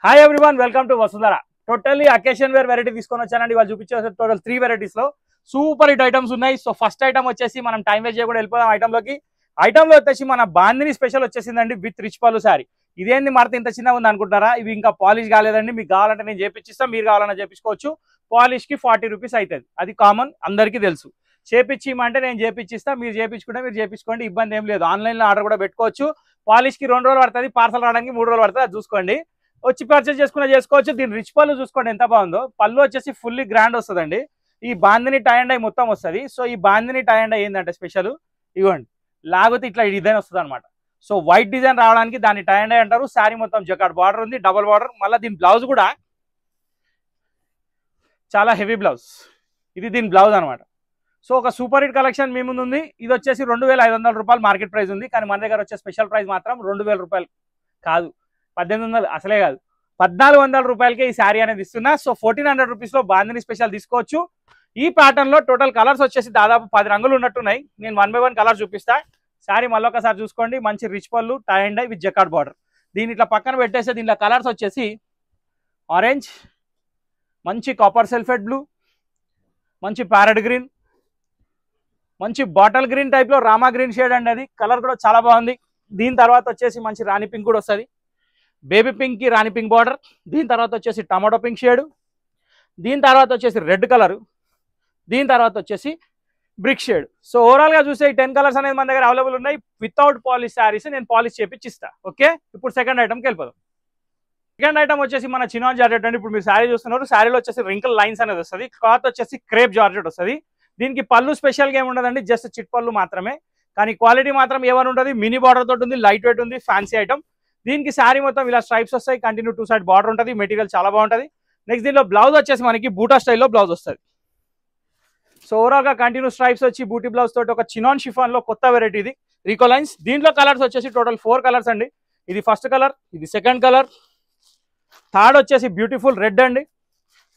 Hi everyone, welcome to Vasundhara. Totally occasion wear variety తీసుకొని వచ్చానండి. వాళ్ళు చూపించే టోటల్ 3 వెరైటీస్ లో సూపర్ హిట్ ఐటమ్స్ ఉన్నాయి. సో ఫస్ట్ ఐటమ్ వచ్చేసి మనం టైం వేస్ట్ చేయకుండా వెళ్ళిపోదాం ఐటమ్లోకి. ఐటమ్లో వచ్చేసి మన బాందిని స్పెషల్ వచ్చేసిందండి విత్ రిచ్ పళ్ళు సారీ. ఇదేంది మరత ఇంత చిన్నగా ఉంది అనుకుంటారా? ఇవి ఇంకా పాలిష్ కాలేదండి. మీకు కావాలంటే నేను చేపించిస్తాను, మీరు కావాలన్నా చేపించుకోవచ్చు. పాలిష్కి 40 రూపీస్ అవుతుంది, అది కామన్, అందరికీ తెలుసు. చేపించిమంటే నేను చేపించిస్తా, మీరు చేపించుకుంటే మీరు చేపించుకోండి, ఇబ్బంది ఏం లేదు. ఆన్లైన్లో ఆర్డర్ కూడా పెట్టుకోవచ్చు. పాలిష్కి 2 రోజులు పడుతుంది, పార్సల్ రావడానికి 3 రోజులు పడుతుంది, అది చూసుకోండి. వచ్చి పర్చేస్ చేసుకోవచ్చు. దీని రిచ్ పళ్ళు చూసుకోండి ఎంత బాగుందో. పళ్ళు వచ్చేసి ఫుల్లీ గ్రాండ్ వస్తుందండి. ఈ బాందిని టై అండ్ ఐ మొత్తం వస్తుంది. సో ఈ బాందిని టై అండ్ ఐ ఏంటంటే స్పెషల్ ఇవ్వండి, లాగితే ఇట్లా డిజైన్ వస్తుంది అనమాట. సో వైట్ డిజైన్ రావడానికి దాన్ని టై అండ్ ఐ అంటారు. శారీ మొత్తం జకార్డ్ బార్డర్ ఉంది, డబల్ బార్డర్. మళ్ళీ దీని బ్లౌజ్ కూడా చాలా హెవీ బ్లౌజ్, ఇది దీని బ్లౌజ్ అనమాట. సో ఒక సూపర్ హిట్ కలెక్షన్ మీ ముందు ఉంది. ఇది వచ్చేసి 2500 రూపాయలు మార్కెట్ ప్రైస్ ఉంది, కానీ మన దగ్గర వచ్చే స్పెషల్ ప్రైస్ మాత్రం 2000 రూపాయలు కాదు, 1800 అసలే కాదు, 1400 రూపాయలకే ఈ శారీ అనేది ఇస్తున్నా. సో 1400 రూపీస్లో బాందిని స్పెషల్ తీసుకోవచ్చు. ఈ ప్యాటర్న్లో టోటల్ కలర్స్ వచ్చేసి దాదాపు 10 రంగులు ఉన్నట్టున్నాయి. నేను 1 by 1 కలర్ చూపిస్తా. శారీ మళ్ళొకసారి చూసుకోండి. మంచి రిచ్ పళ్ళు, టై అండ్ ఐ విత్ జకార్డ్ బార్డర్. దీని ఇట్లా పక్కన పెట్టేస్తే దీంట్లో కలర్స్ వచ్చేసి ఆరెంజ్, మంచి కాపర్ సల్ఫేట్ బ్లూ, మంచి ప్యారెట్ గ్రీన్, మంచి బాటిల్ గ్రీన్ టైప్లో రామా గ్రీన్ షేడ్ అండి. అది కలర్ కూడా చాలా బాగుంది. దీని తర్వాత వచ్చేసి మంచి రాణి పింక్ కూడా వస్తుంది, బేబీ పింక్కి రాణి పింక్ బార్డర్. దీని తర్వాత వచ్చేసి టమాటో పింక్ షేడు. దీని తర్వాత వచ్చేసి రెడ్ కలరు. దీని తర్వాత వచ్చేసి బ్రిక్ షేడ్. సో ఓవరాల్గా చూస్తే ఈ 10 కలర్స్ అనేది మన దగ్గర అవైలబుల్ ఉన్నాయి. వితౌట్ పాలిష్ శారీస్ నేను పాలిష్ చేపించిస్తా. ఓకే, ఇప్పుడు సెకండ్ ఐటమ్కి వెళ్ళిపోదాం. సెకండ్ ఐటమ్ వచ్చేసి మన చినాన్ జార్జెట్ అండి. ఇప్పుడు మీరు శారీ చూస్తున్నారు. శారీలో వచ్చేసి రింకల్ లైన్స్ అనేది వస్తుంది. క్లాత్ వచ్చేసి క్రేప్ జార్జెట్ వస్తుంది. దీనికి పళ్ళు స్పెషల్గా ఏమి ఉండదండి, జస్ట్ చిట్ పళ్ళు మాత్రమే. కానీ క్వాలిటీ మాత్రం ఏమని ఉంటుంది, మినీ బార్డర్ తోటి ఉంది, లైట్ వెయిట్ ఉంది, ఫ్యాన్సీ ఐటమ్. దీనికి శారీ మొత్తం ఇలా స్ట్రైప్స్ వస్తాయి, కంటిన్యూ 2 సైడ్ బార్డర్ ఉంటుంది, మెటీరియల్ చాలా బాగుంటుంది. నెక్స్ట్ దీనిలో బ్లౌజ్ వచ్చేసి మనకి బూటా స్టైల్లో బ్లౌజ్ వస్తుంది. సో ఓవరాల్గా కంటిన్యూ స్ట్రైప్స్ వచ్చి బూటీ బ్లౌజ్ తోటి ఒక చినాన్ షిఫాన్లో కొత్త వెరైటీ ఇది రీకోలైన్స్. దీంట్లో కలర్స్ వచ్చేసి టోటల్ 4 కలర్స్ అండి. ఇది ఫస్ట్ కలర్, ఇది సెకండ్ కలర్, థర్డ్ వచ్చేసి బ్యూటిఫుల్ రెడ్ అండి,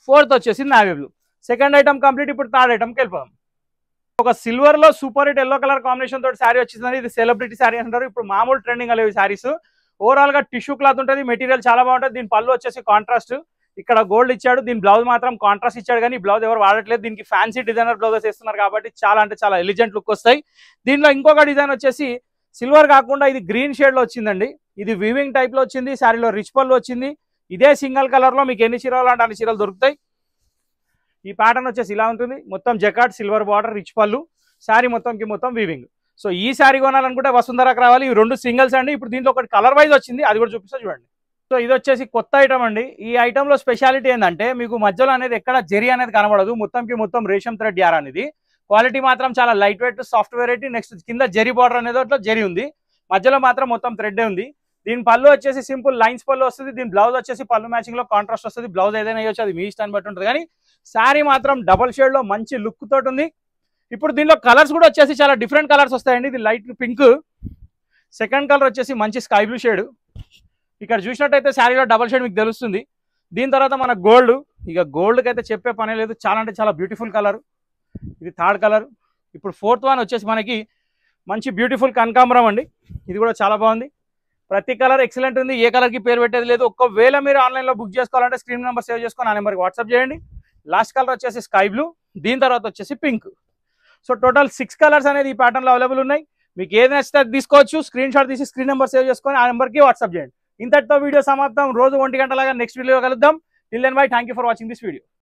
ఫోర్త్ వచ్చేసి navy blue. Second item complete. ఇప్పుడు థర్డ్ ఐటమ్కి వెళ్ళిపోదాం. ఒక సిల్వర్ లో super hit yellow colour combination తోటి శారీ వచ్చింది. ఇది సెలబ్రిటీ శారీ అంటారు. ఇప్పుడు మామూలు ట్రెండింగ్ అనేవి శారీస్. ఓవరాల్ గా టిష్యూ క్లాత్ ఉంటుంది, మెటీరియల్ చాలా బాగుంటుంది. దీని పళ్ళు వచ్చేసి కాంట్రాస్ట్, ఇక్కడ గోల్డ్ ఇచ్చాడు. దీని బ్లౌజ్ మాత్రం కాంట్రాస్ట్ ఇచ్చాడు, కానీ ఈ బ్లౌజ్ ఎవరు వాడట్లేదు. దీనికి ఫ్యాన్సీ డిజైనర్ బ్లౌజెస్ వేస్తున్నారు కాబట్టి చాలా అంటే చాలా ఎలిజెంట్ లుక్ వస్తాయి. దీనిలో ఇంకొక డిజైన్ వచ్చేసి సిల్వర్ కాకుండా ఇది గ్రీన్ షేడ్ లో వచ్చిందండి. ఇది వీవింగ్ టైప్ లో వచ్చింది. శారీలో రిచ్ పళ్ళు వచ్చింది. ఇదే సింగిల్ కలర్ లో మీకు ఎన్ని చీరలు అంటే అన్ని చీరలు దొరుకుతాయి. ఈ ప్యాటర్న్ వచ్చేసి ఇలా ఉంటుంది, మొత్తం జకార్డ్, సిల్వర్ బార్డర్, రిచ్ పళ్ళు, శారీ మొత్తంకి మొత్తం వీవింగ్. సో ఈ శారీ కొనాలనుకుంటే వసుంధరకు రావాలి. ఇవి 2 సింగిల్స్ అండి. ఇప్పుడు దీంట్లో ఒకటి కలర్ వైజ్ వచ్చింది, అది కూడా చూపిస్తా చూడండి. సో ఇది వచ్చేసి కొత్త ఐటమ్ అండి. ఈ ఐటమ్లో స్పెషాలిటీ ఏంటంటే మీకు మధ్యలో అనేది ఎక్కడ జెరీ అనేది కనబడదు, మొత్తంకి మొత్తం రేషం థ్రెడ్ యార్ అనేది. క్వాలిటీ మాత్రం చాలా light weight, soft variety. Next కింద జెరీ బార్డర్ అనేది అట్లా జెరీ ఉంది, మధ్యలో మాత్రం మొత్తం థ్రెడ్ ఉంది. దీని పళ్ళు వచ్చేసి సింపుల్ లైన్స్ పళ్ళు వస్తుంది. దీని బ్లౌజ్ వచ్చేసి పళ్ళు మ్యాచింగ్ లో కాంట్రాస్ట్ వస్తుంది. బ్లౌజ్ ఏదైనా వేయచ్చు, అది మీ ఇష్టాన్ని బట్టి ఉంటుంది. కానీ శారీ మాత్రం డబల్ షేడ్ లో మంచి లుక్ తోటి ఉంది. ఇప్పుడు దీనిలో కలర్స్ కూడా వచ్చేసి చాలా డిఫరెంట్ కలర్స్ వస్తాయండి. ఇది లైట్ పింక్, సెకండ్ కలర్ వచ్చేసి మంచి స్కై బ్లూ షేడ్. ఇక్కడ చూసినట్టయితే శారీలో డబల్ షేడ్ మీకు తెలుస్తుంది. దీని తర్వాత మన గోల్డ్, ఇక గోల్డ్కి అయితే చెప్పే పని లేదు, చాలా అంటే చాలా బ్యూటిఫుల్ కలర్. ఇది థర్డ్ కలర్. ఇప్పుడు ఫోర్త్ వన్ వచ్చేసి మనకి మంచి బ్యూటిఫుల్ కనకాంబరం అండి. ఇది కూడా చాలా బాగుంది. ప్రతి కలర్ ఎక్సలెంట్ ఉంది, ఏ కలర్కి పేరు పెట్టేది లేదు. ఒకవేళ మీరు ఆన్లైన్లో బుక్ చేసుకోవాలంటే స్క్రీన్ నెంబర్ సేవ్ చేసుకొని ఆ నెంబర్కి వాట్సాప్ చేయండి. లాస్ట్ కలర్ వచ్చేసి స్కై బ్లూ, దీని తర్వాత వచ్చేసి పింక్. సో టోటల్ 6 కలర్స్ అనేది ఈ ప్యాటర్న్లో అవైలబుల్ ఉన్నాయి. మీకు ఏది నచ్చితే తీసుకోవచ్చు. స్క్రీన్ షాట్ తీసి స్క్రీన్ నెంబర్ సేవ్ చేసుకొని ఆ నెంబర్కి వాట్సాప్ చేయండి. ఇంతటితో వీడియో సమాప్తం. రోజు 1 గంటలాగా నెక్స్ట్ వీడియో కలుద్దాం. Till then bye, thank you for watching this video.